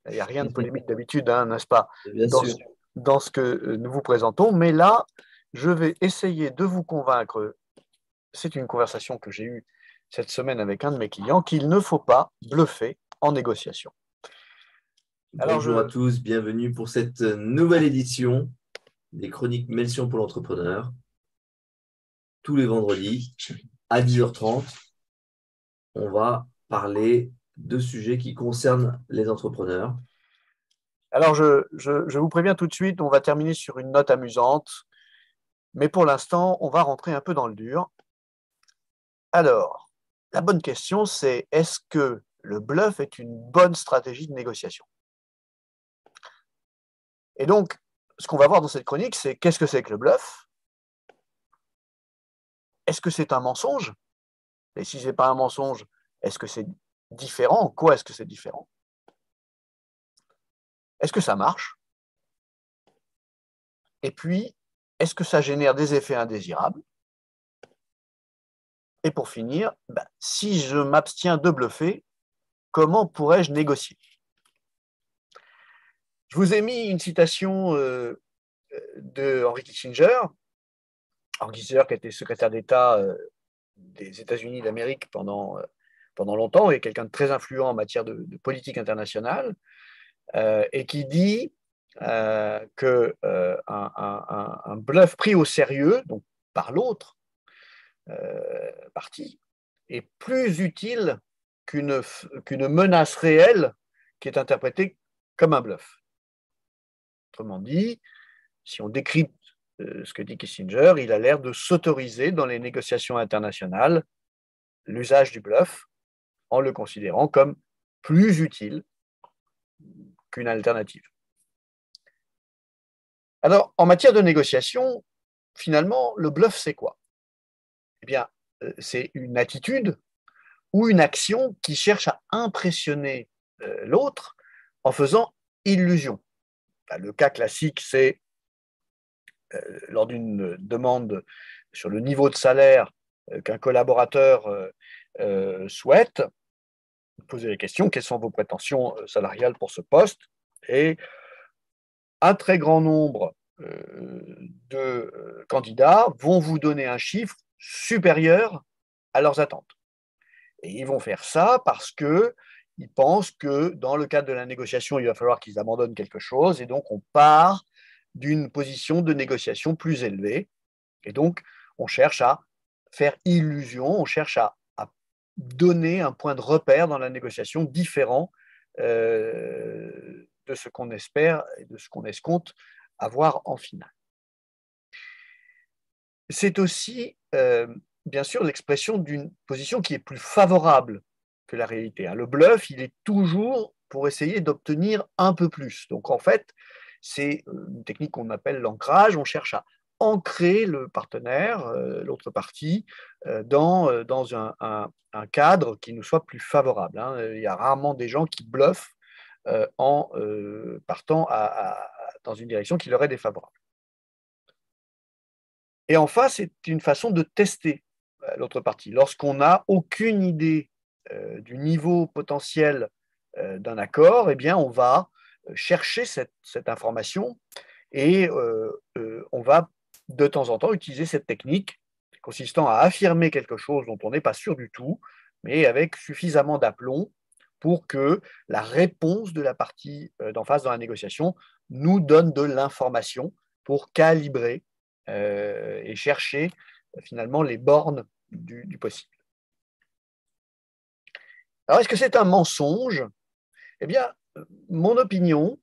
Il n'y a rien de polémique d'habitude, hein, n'est-ce pas, Bien sûr. dans ce que nous vous présentons. Mais là, je vais essayer de vous convaincre, c'est une conversation que j'ai eue cette semaine avec un de mes clients, qu'il ne faut pas bluffer en négociation. Alors, Bonjour à tous, bienvenue pour cette nouvelle édition des Chroniques Melchior pour l'entrepreneur. Tous les vendredis à 10h30, on va parler de sujets qui concernent les entrepreneurs. Alors, je vous préviens tout de suite, on va terminer sur une note amusante, mais pour l'instant, on va rentrer un peu dans le dur. Alors, la bonne question, c'est est-ce que le bluff est une bonne stratégie de négociation? Et donc, ce qu'on va voir dans cette chronique, c'est qu'est-ce que c'est que le bluff? Est-ce que c'est un mensonge? Et si ce n'est pas un mensonge, est-ce que c'est différent? En quoi est-ce que c'est différent? Est-ce que ça marche? Et puis, est-ce que ça génère des effets indésirables? Et pour finir, si je m'abstiens de bluffer, comment pourrais-je négocier? Je vous ai mis une citation de Henry Kissinger. Henry Kissinger qui était secrétaire d'État des États-Unis d'Amérique pendant longtemps et quelqu'un de très influent en matière de politique internationale, et qui dit qu'un un bluff pris au sérieux, donc par l'autre partie, est plus utile qu'une menace réelle qui est interprétée comme un bluff. Autrement dit, si on décrypte ce que dit Kissinger, il a l'air de s'autoriser dans les négociations internationales l'usage du bluff en le considérant comme plus utile qu'une alternative. Alors, en matière de négociation, finalement, le bluff, c'est quoi? Eh bien, c'est une attitude ou une action qui cherche à impressionner l'autre en faisant illusion. Le cas classique, c'est lors d'une demande sur le niveau de salaire qu'un collaborateur souhaite, poser la question, quelles sont vos prétentions salariales pour ce poste? Et un très grand nombre de candidats vont vous donner un chiffre supérieur à leurs attentes. Et ils vont faire ça parce qu'ils pensent que dans le cadre de la négociation, il va falloir qu'ils abandonnent quelque chose, et donc on part d'une position de négociation plus élevée. Et donc, on cherche à faire illusion, on cherche à donner un point de repère dans la négociation différent de ce qu'on espère et de ce qu'on escompte avoir en finale. C'est aussi, bien sûr, l'expression d'une position qui est plus favorable que la réalité. Le bluff, il est toujours pour essayer d'obtenir un peu plus. Donc, en fait, c'est une technique qu'on appelle l'ancrage. On cherche à ancrer le partenaire, l'autre partie, dans un cadre qui nous soit plus favorable. Il y a rarement des gens qui bluffent en partant dans une direction qui leur est défavorable. Et enfin, c'est une façon de tester l'autre partie. Lorsqu'on n'a aucune idée du niveau potentiel d'un accord, eh bien, on va chercher cette information et on va de temps en temps utiliser cette technique consistant à affirmer quelque chose dont on n'est pas sûr du tout, mais avec suffisamment d'aplomb pour que la réponse de la partie d'en face dans la négociation nous donne de l'information pour calibrer et chercher finalement les bornes du possible. Alors, est-ce que c'est un mensonge? Eh bien, mon opinion,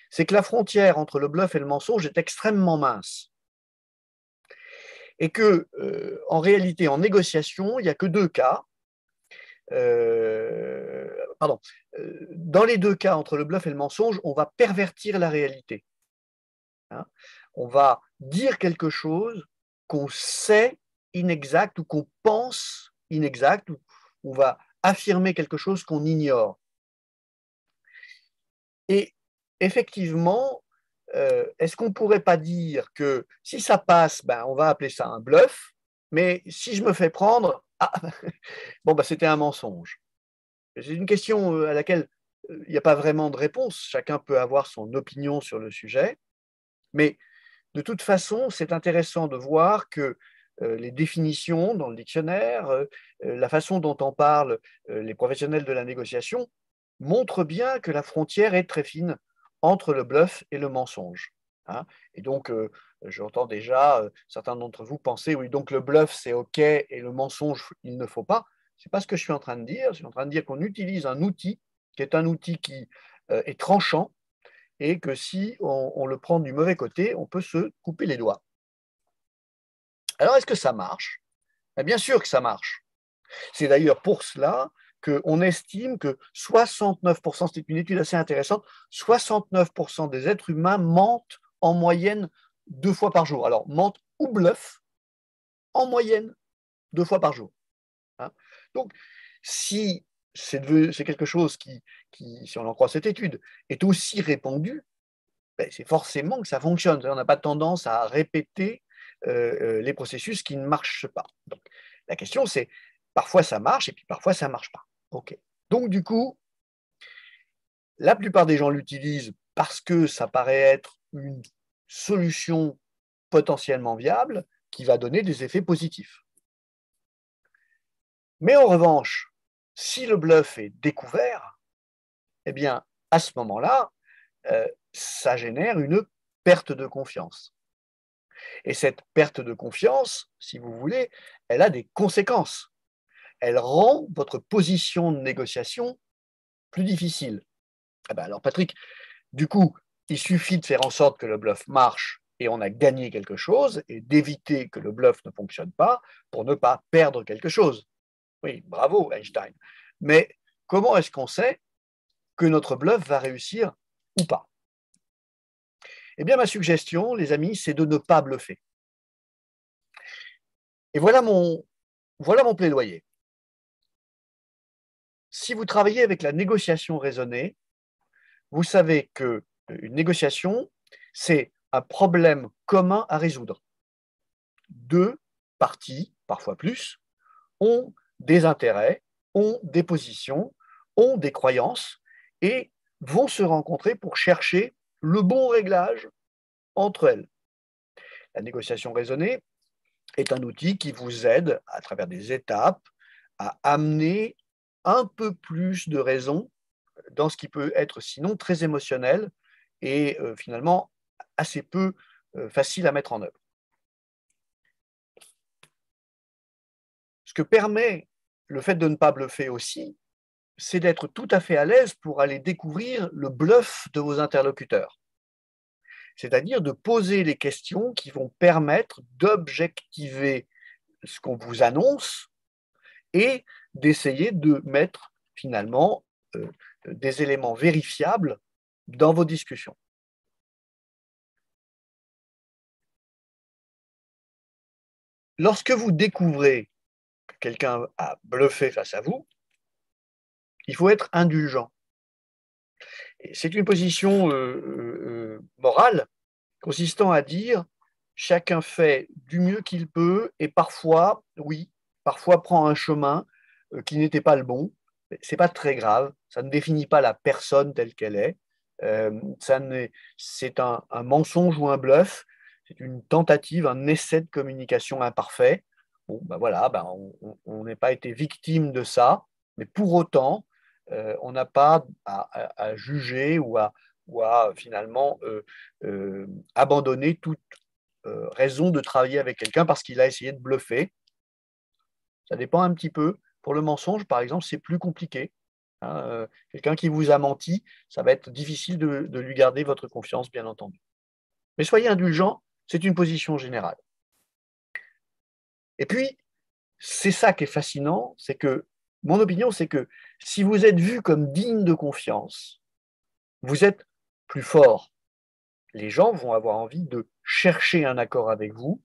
c'est que la frontière entre le bluff et le mensonge est extrêmement mince. Et que, en réalité, en négociation, il n'y a que deux cas. Dans les deux cas, entre le bluff et le mensonge, on va pervertir la réalité. On va dire quelque chose qu'on sait inexact ou qu'on pense inexact, ou on va affirmer quelque chose qu'on ignore. Et effectivement, est-ce qu'on ne pourrait pas dire que si ça passe, on va appeler ça un bluff, mais si je me fais prendre, c'était un mensonge. C'est une question à laquelle il n'y a pas vraiment de réponse. Chacun peut avoir son opinion sur le sujet, mais de toute façon, c'est intéressant de voir que les définitions dans le dictionnaire, la façon dont en parlent les professionnels de la négociation, montrent bien que la frontière est très fine entre le bluff et le mensonge. Hein. Et donc, j'entends déjà certains d'entre vous penser, oui, donc le bluff, c'est OK, et le mensonge, il ne faut pas. Ce n'est pas ce que je suis en train de dire. Je suis en train de dire qu'on utilise un outil qui est un outil qui est tranchant, et que si on le prend du mauvais côté, on peut se couper les doigts. Alors, est-ce que ça marche? Bien sûr que ça marche. C'est d'ailleurs pour cela qu'on estime que 69%, c'est une étude assez intéressante, 69% des êtres humains mentent en moyenne 2 fois par jour. Alors, mentent ou bluffent en moyenne 2 fois par jour. Hein. Donc, si c'est quelque chose qui, si on en croit cette étude, est aussi répandu, c'est forcément que ça fonctionne. On n'a pas tendance à répéter les processus qui ne marchent pas. Donc, la question, c'est parfois ça marche et puis parfois ça ne marche pas. OK. Donc, du coup, la plupart des gens l'utilisent parce que ça paraît être une solution potentiellement viable qui va donner des effets positifs. Mais en revanche, si le bluff est découvert, eh bien, à ce moment-là, ça génère une perte de confiance. Et cette perte de confiance, si vous voulez, elle a des conséquences. Elle rend votre position de négociation plus difficile. Ah ben alors Patrick, du coup, il suffit de faire en sorte que le bluff marche et on a gagné quelque chose, et d'éviter que le bluff ne fonctionne pas pour ne pas perdre quelque chose. Oui, bravo Einstein. Mais comment est-ce qu'on sait que notre bluff va réussir ou pas? Eh bien, ma suggestion, les amis, c'est de ne pas bluffer. Et voilà mon plaidoyer. Si vous travaillez avec la négociation raisonnée, vous savez qu'une négociation, c'est un problème commun à résoudre. Deux parties, parfois plus, ont des intérêts, ont des positions, ont des croyances et vont se rencontrer pour chercher le bon réglage entre elles. La négociation raisonnée est un outil qui vous aide, à travers des étapes, à amener un peu plus de raison dans ce qui peut être sinon très émotionnel et finalement assez peu facile à mettre en œuvre. Ce que permet le fait de ne pas bluffer aussi, c'est d'être tout à fait à l'aise pour aller découvrir le bluff de vos interlocuteurs. C'est-à-dire de poser les questions qui vont permettre d'objectiver ce qu'on vous annonce et d'essayer de mettre finalement des éléments vérifiables dans vos discussions. Lorsque vous découvrez que quelqu'un a bluffé face à vous, il faut être indulgent. C'est une position morale consistant à dire chacun fait du mieux qu'il peut et parfois, oui, parfois prend un chemin qui n'était pas le bon. Ce n'est pas très grave, ça ne définit pas la personne telle qu'elle est. C'est un mensonge ou un bluff, c'est une tentative, un essai de communication imparfait. Bon, ben voilà, ben on n'est pas été victime de ça, mais pour autant, on n'a pas à juger ou à finalement abandonner toute raison de travailler avec quelqu'un parce qu'il a essayé de bluffer. Ça dépend un petit peu. Pour le mensonge, par exemple, c'est plus compliqué. Hein, quelqu'un qui vous a menti, ça va être difficile de lui garder votre confiance, bien entendu. Mais soyez indulgents, c'est une position générale. Et puis, c'est ça qui est fascinant, c'est que, mon opinion, c'est que si vous êtes vu comme digne de confiance, vous êtes plus fort. Les gens vont avoir envie de chercher un accord avec vous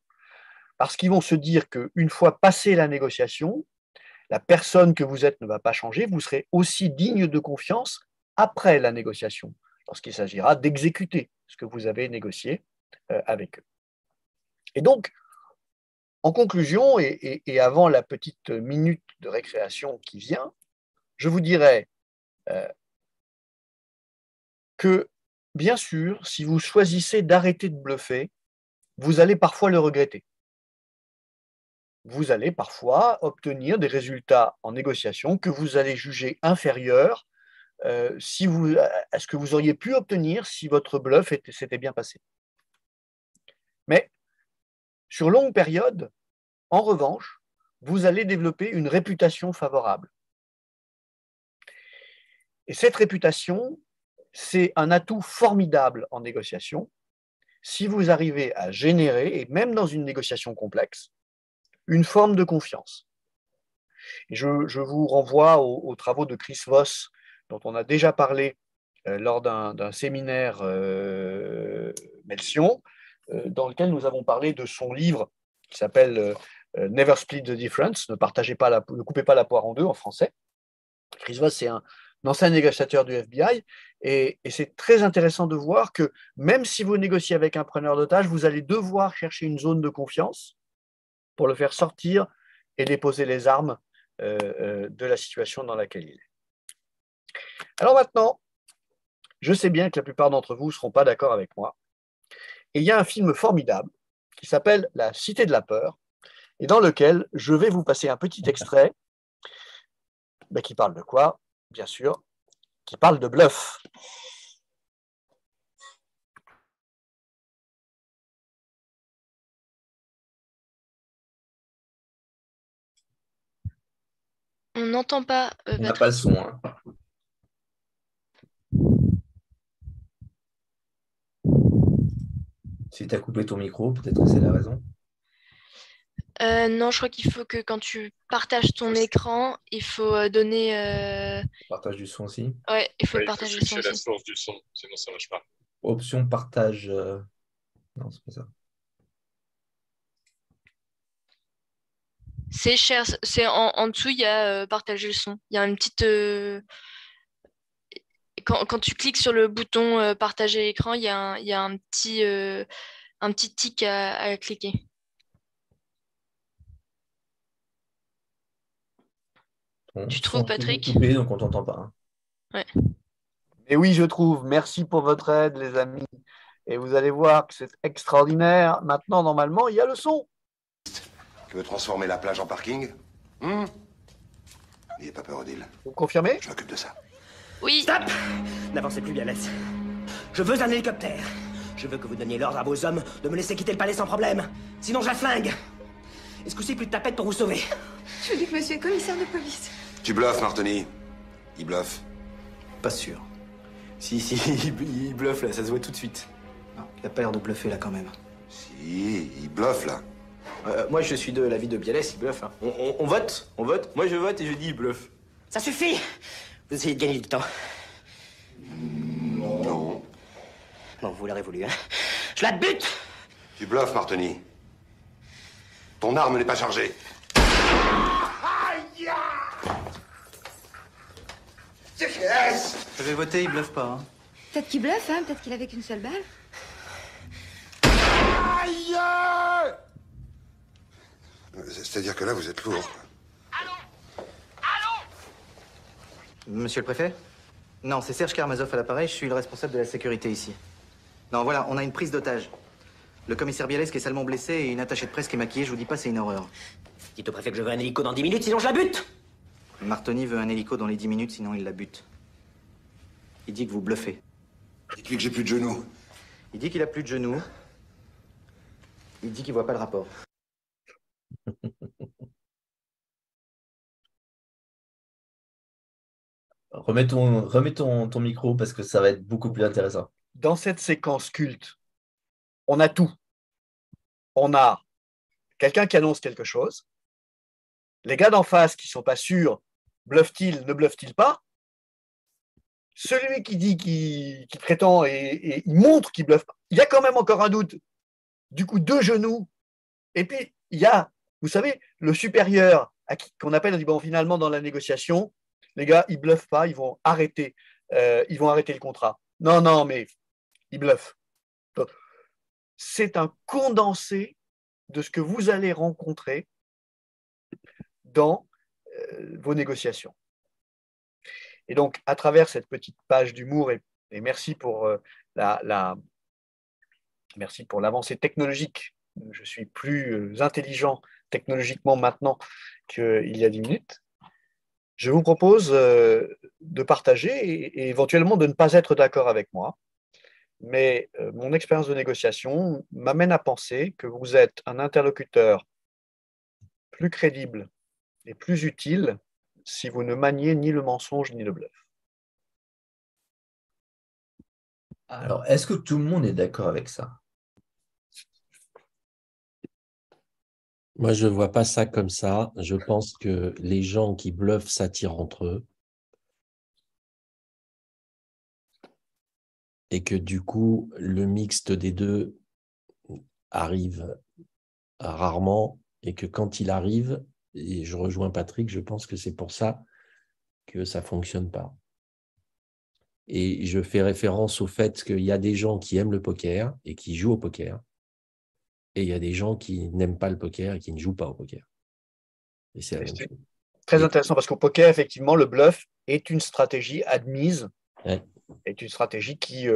parce qu'ils vont se dire qu'une fois passée la négociation, la personne que vous êtes ne va pas changer, vous serez aussi digne de confiance après la négociation, lorsqu'il s'agira d'exécuter ce que vous avez négocié avec eux. Et donc, en conclusion, et avant la petite minute de récréation qui vient, je vous dirais, que, bien sûr, si vous choisissez d'arrêter de bluffer, vous allez parfois le regretter. Vous allez parfois obtenir des résultats en négociation que vous allez juger inférieurs à ce que vous auriez pu obtenir si votre bluff s'était bien passé. Mais sur longue période, en revanche, vous allez développer une réputation favorable. Et cette réputation, c'est un atout formidable en négociation si vous arrivez à générer, et même dans une négociation complexe, une forme de confiance. Et je vous renvoie aux travaux de Chris Voss, dont on a déjà parlé lors d'un séminaire Melsion, dans lequel nous avons parlé de son livre qui s'appelle Never Split the Difference, ne coupez pas la poire en deux en français. Chris Voss, c'est un ancien négociateur du FBI, et c'est très intéressant de voir que même si vous négociez avec un preneur d'otages, vous allez devoir chercher une zone de confiance pour le faire sortir et déposer les armes de la situation dans laquelle il est. Alors maintenant, je sais bien que la plupart d'entre vous ne seront pas d'accord avec moi. Et il y a un film formidable qui s'appelle La Cité de la Peur, et dans lequel je vais vous passer un petit extrait qui parle de quoi? Bien sûr, qui parle de bluff. On n'entend pas. On n'a pas le son. Hein. Si tu as coupé ton micro, peut-être que c'est la raison. Non, je crois qu'il faut que quand tu partages ton écran, il faut donner. Partage du son aussi. Ouais, il faut partager le son la aussi. source du son, sinon ça marche pas. Option partage. Non, c'est pas ça. C'est cher. C'est en dessous, il y a partager le son. Il y a une petite. Quand tu cliques sur le bouton partager l'écran, il y a un petit tic à cliquer. Bon, Tu trouves, Patrick? Coupé, donc on t'entend pas. Hein. Ouais. Et oui, je trouve. Merci pour votre aide, les amis. Et vous allez voir que c'est extraordinaire. Maintenant, normalement, il y a le son. Tu veux transformer la plage en parking? N'ayez pas peur, Odile. Vous confirmez? Je m'occupe de ça. Oui. Stop! N'avancez plus, Bialès. Je veux un hélicoptère. Je veux que vous donniez l'ordre à vos hommes de me laisser quitter le palais sans problème. Sinon, je la flingue. Est-ce que c'est plus de tapette pour vous sauver? Je dis que monsieur est commissaire de police. Tu bluffes, Martoni. Il bluffe. Pas sûr. Si, il bluffe là, ça se voit tout de suite. Non, il a pas l'air de bluffer là quand même. Si, il bluffe, là. Moi je suis de l'avis de Bialès, il bluffe. Hein. On vote, Moi je vote et je dis il bluffe. Ça suffit! Vous essayez de gagner du temps. Non. Non, vous l'aurez voulu, hein? Je la bute! Tu bluffes, Martoni. Ton arme n'est pas chargée. Aïe! Je vais voter, il bluffe pas. Hein. Peut-être qu'il bluffe, hein? Peut-être qu'il avait qu'une seule balle. Aïe! C'est-à-dire que là, vous êtes lourd. Monsieur le préfet? Non, c'est Serge Karmazov à l'appareil, je suis le responsable de la sécurité ici. Non, voilà, on a une prise d'otage. Le commissaire Bialès qui est salement blessé et une attachée de presse qui est maquillée, je vous dis pas, c'est une horreur. Dites au préfet que je veux un hélico dans 10 minutes, sinon je la bute! Martoni veut un hélico dans les 10 minutes, sinon il la bute. Il dit que vous bluffez. Dites-lui que j'ai plus de genoux. Il dit qu'il a plus de genoux. Il dit qu'il voit pas le rapport. Remets ton micro parce que ça va être beaucoup plus intéressant. Dans cette séquence culte, on a tout. On a quelqu'un qui annonce quelque chose. Les gars d'en face qui ne sont pas sûrs, bluffent-ils, ne bluffent-ils pas? Celui qui dit qui prétend et il montre qu'il bluffe pas. Il y a quand même encore un doute. Du coup, deux genoux. Et puis, il y a, vous savez, le supérieur qu'on appelle, on dit, bon, finalement, dans la négociation, les gars, ils bluffent pas, ils vont arrêter le contrat. Non, mais ils bluffent. C'est un condensé de ce que vous allez rencontrer dans vos négociations. Et donc, à travers cette petite page d'humour et Et merci pour merci pour l'avancée technologique. Je suis plus intelligent technologiquement maintenant qu'il y a 10 minutes. Je vous propose de partager et éventuellement de ne pas être d'accord avec moi. Mais mon expérience de négociation m'amène à penser que vous êtes un interlocuteur plus crédible et plus utile si vous ne maniez ni le mensonge ni le bluff. Alors, est-ce que tout le monde est d'accord avec ça? Moi, je ne vois pas ça comme ça. Je pense que les gens qui bluffent s'attirent entre eux et que du coup, le mixte des deux arrive rarement et que quand il arrive, et je rejoins Patrick, je pense que c'est pour ça que ça ne fonctionne pas. Et je fais référence au fait qu'il y a des gens qui aiment le poker et qui jouent au poker. Et il y a des gens qui n'aiment pas le poker et qui ne jouent pas au poker. Et c'est la même chose. Très intéressant parce qu'au poker, effectivement, le bluff est une stratégie admise, est une stratégie qui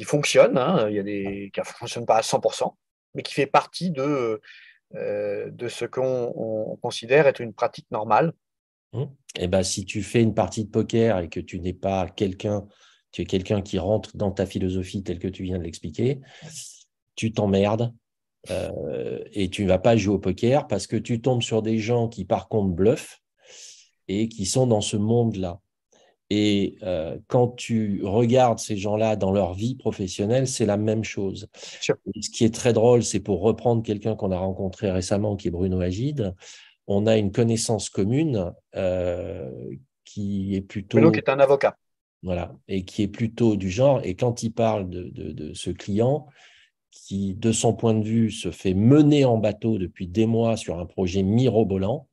fonctionne. Hein. Il y a qui ne fonctionnent pas à 100%, mais qui fait partie de ce qu'on considère être une pratique normale. Et ben, si tu fais une partie de poker et que tu n'es pas quelqu'un, tu es quelqu'un qui rentre dans ta philosophie telle que tu viens de l'expliquer, tu t'emmerdes et tu ne vas pas jouer au poker parce que tu tombes sur des gens qui, par contre, bluffent et qui sont dans ce monde-là. Et quand tu regardes ces gens-là dans leur vie professionnelle, c'est la même chose. Et ce qui est très drôle, c'est pour reprendre quelqu'un qu'on a rencontré récemment, qui est Bruno Agide, on a une connaissance commune qui est plutôt… Bruno qui est un avocat. Voilà, et qui est plutôt du genre, et quand il parle de ce client qui, de son point de vue, se fait mener en bateau depuis des mois sur un projet mirobolant,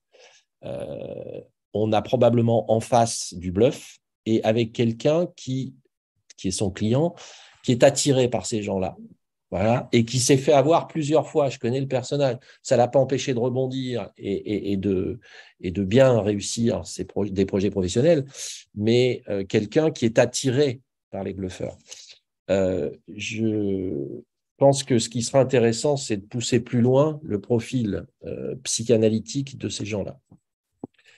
on a probablement en face du bluff et avec quelqu'un qui est son client, qui est attiré par ces gens-là. Voilà, et qui s'est fait avoir plusieurs fois. Je connais le personnage. Ça ne l'a pas empêché de rebondir et de bien réussir des projets professionnels, mais quelqu'un qui est attiré par les bluffeurs. Je pense que ce qui sera intéressant, c'est de pousser plus loin le profil psychanalytique de ces gens-là.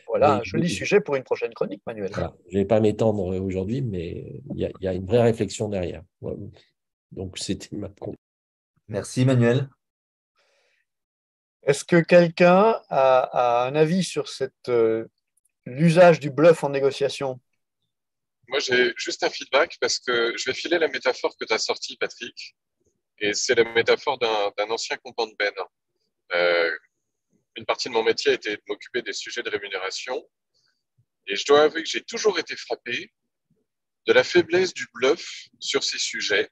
Voilà un joli sujet pour une prochaine chronique, Manuel. Voilà. Je ne vais pas m'étendre aujourd'hui, mais il y a une vraie réflexion derrière. Donc, c'était ma… Merci, Manuel. Est-ce que quelqu'un a un avis sur l'usage du bluff en négociation? Moi, j'ai juste un feedback parce que je vais filer la métaphore que tu as sortie, Patrick. Et c'est la métaphore d'un ancien compagnon de Ben. Une partie de mon métier a été de m'occuper des sujets de rémunération. Et je dois avouer que j'ai toujours été frappé de la faiblesse du bluff sur ces sujets.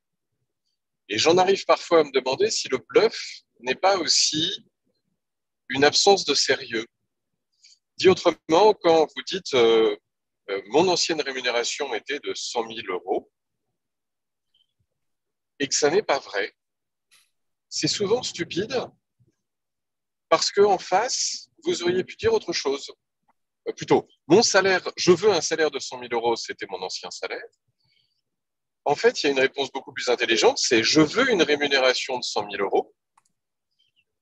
Et j'en arrive parfois à me demander si le bluff n'est pas aussi une absence de sérieux. Dit autrement, quand vous dites mon ancienne rémunération était de 100 000 euros et que ça n'est pas vrai, c'est souvent stupide parce qu'en face, vous auriez pu dire autre chose. Plutôt, mon salaire, je veux un salaire de 100 000 euros, c'était mon ancien salaire. En fait, il y a une réponse beaucoup plus intelligente, c'est je veux une rémunération de 100 000 euros.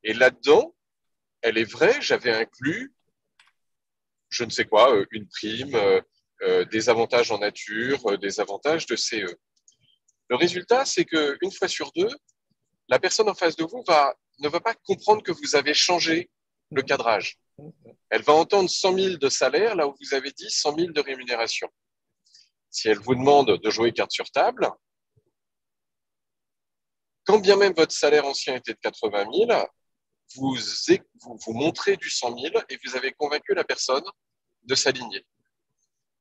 Et là-dedans, elle est vraie, j'avais inclus, je ne sais quoi, une prime, des avantages en nature, des avantages de CE. Le résultat, c'est qu'une fois sur deux, la personne en face de vous ne va pas comprendre que vous avez changé le cadrage. Elle va entendre 100 000 de salaire là où vous avez dit 100 000 de rémunération. Si elle vous demande de jouer carte sur table, quand bien même votre salaire ancien était de 80 000, vous montrez du 100 000 et vous avez convaincu la personne de s'aligner.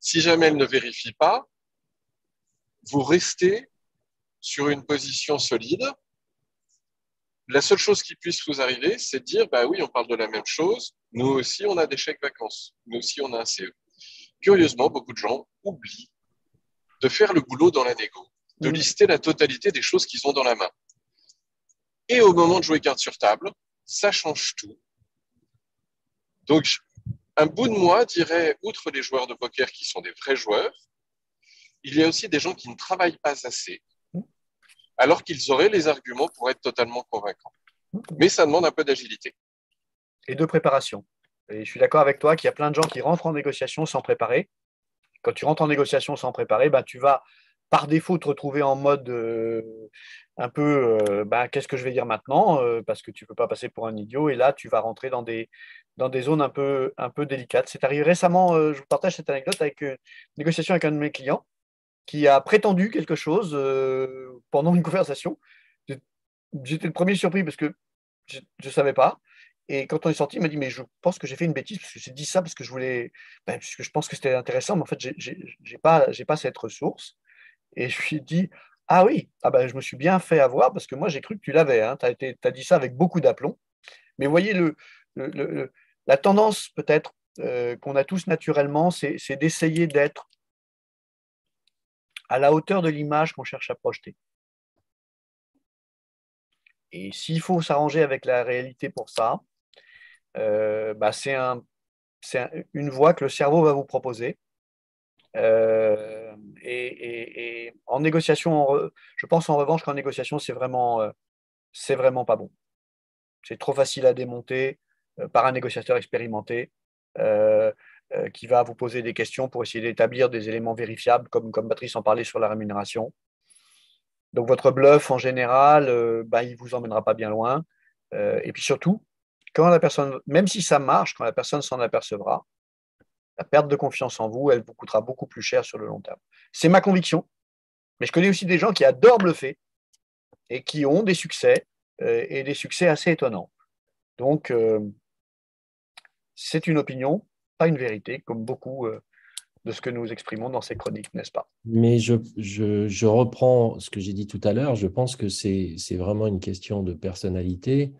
Si jamais elle ne vérifie pas, vous restez sur une position solide. La seule chose qui puisse vous arriver, c'est de dire, bah oui, on parle de la même chose, nous aussi, on a des chèques vacances, nous aussi, on a un CE. Curieusement, beaucoup de gens oublient de faire le boulot dans la négo, de lister la totalité des choses qu'ils ont dans la main. Et au moment de jouer carte sur table, ça change tout. Donc, un bout de moi dirait, outre les joueurs de poker qui sont des vrais joueurs, il y a aussi des gens qui ne travaillent pas assez, alors qu'ils auraient les arguments pour être totalement convaincants. Mais ça demande un peu d'agilité. Et de préparation. Et je suis d'accord avec toi qu'il y a plein de gens qui rentrent en négociation sans préparer. Quand tu rentres en négociation sans préparer, tu vas par défaut te retrouver en mode un peu qu'est-ce que je vais dire maintenant parce que tu ne peux pas passer pour un idiot. Et là, tu vas rentrer dans des zones un peu délicates. C'est arrivé récemment, je vous partage cette anecdote avec une négociation avec un de mes clients qui a prétendu quelque chose pendant une conversation. J'étais le premier surpris parce que je ne savais pas. Et quand on est sorti, il m'a dit, mais je pense que j'ai fait une bêtise, parce que j'ai dit ça parce que je voulais, parce que je pense que c'était intéressant, mais en fait, j'ai pas cette ressource. Et je lui ai dit, ah oui, je me suis bien fait avoir, parce que moi, j'ai cru que tu l'avais. Hein. Tu as dit ça avec beaucoup d'aplomb. Mais vous voyez, la tendance peut-être qu'on a tous naturellement, c'est d'essayer d'être à la hauteur de l'image qu'on cherche à projeter. Et s'il faut s'arranger avec la réalité pour ça, c'est une voie que le cerveau va vous proposer. Et en négociation, je pense en revanche qu'en négociation, c'est vraiment pas bon. C'est trop facile à démonter par un négociateur expérimenté qui va vous poser des questions pour essayer d'établir des éléments vérifiables, comme Patrice en parlait sur la rémunération. Donc votre bluff, en général, il ne vous emmènera pas bien loin. Et puis surtout, quand la personne, même si ça marche, quand la personne s'en apercevra, la perte de confiance en vous, elle vous coûtera beaucoup plus cher sur le long terme. C'est ma conviction, mais je connais aussi des gens qui adorent bluffer et qui ont des succès, et des succès assez étonnants. Donc, c'est une opinion, pas une vérité, comme beaucoup de ce que nous exprimons dans ces chroniques, n'est-ce pas? Mais je reprends ce que j'ai dit tout à l'heure. Je pense que c'est vraiment une question de personnalité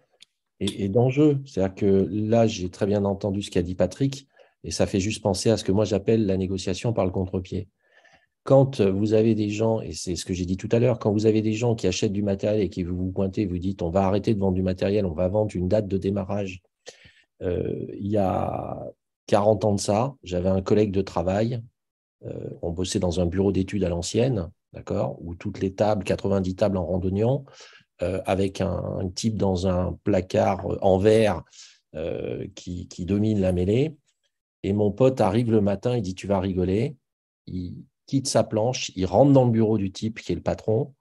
et d'enjeu. C'est-à-dire que là, j'ai très bien entendu ce qu'a dit Patrick, et ça fait juste penser à ce que moi j'appelle la négociation par le contre-pied. Quand vous avez des gens, et c'est ce que j'ai dit tout à l'heure, quand vous avez des gens qui achètent du matériel et qui vous pointez, vous dites on va arrêter de vendre du matériel, on va vendre une date de démarrage. Il y a 40 ans de ça, j'avais un collègue de travail, on bossait dans un bureau d'études à l'ancienne, d'accord, où toutes les tables, 90 tables en randonnion, avec un type dans un placard en verre qui domine la mêlée. Et mon pote arrive le matin, il dit tu vas rigoler. Il quitte sa planche, il rentre dans le bureau du type qui est le patron,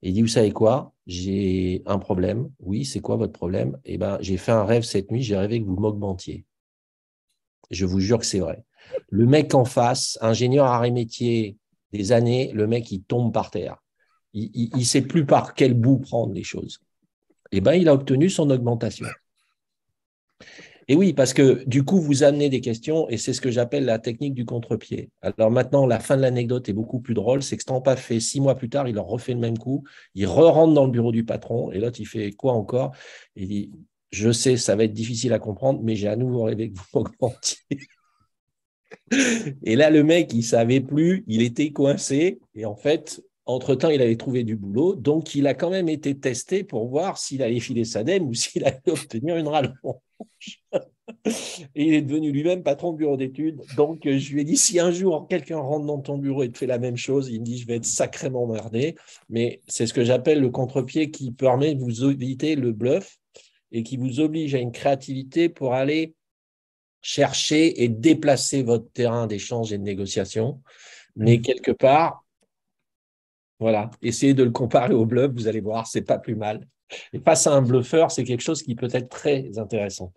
et il dit, vous savez quoi, j'ai un problème. Oui, c'est quoi votre problème? Eh ben, j'ai fait un rêve cette nuit, j'ai rêvé que vous m'augmentiez. Je vous jure que c'est vrai. Le mec en face, ingénieur arrêt métier des années, le mec, il tombe par terre. Il ne sait plus par quel bout prendre les choses. Eh ben, il a obtenu son augmentation. Et oui, parce que du coup, vous amenez des questions et c'est ce que j'appelle la technique du contre-pied. Alors maintenant, la fin de l'anecdote est beaucoup plus drôle. C'est que Stampa fait 6 mois plus tard, il leur refait le même coup. Il re-rentre dans le bureau du patron et l'autre, il fait quoi encore? Il dit, je sais, ça va être difficile à comprendre, mais j'ai à nouveau rêvé que vous m'augmentiez. Et là, le mec, il ne savait plus, il était coincé. Et en fait, entre-temps, il avait trouvé du boulot. Donc, il a quand même été testé pour voir s'il allait filer sa dème ou s'il allait obtenir une rallonge. Et il est devenu lui-même patron de bureau d'études. Donc, je lui ai dit, si un jour quelqu'un rentre dans ton bureau et te fait la même chose, il me dit, je vais être sacrément merdé. Mais c'est ce que j'appelle le contre-pied qui permet de vous éviter le bluff et qui vous oblige à une créativité pour aller chercher et déplacer votre terrain d'échange et de négociation. Mais quelque part, voilà, essayez de le comparer au bluff, vous allez voir, c'est pas plus mal. Et face à un bluffeur, c'est quelque chose qui peut être très intéressant.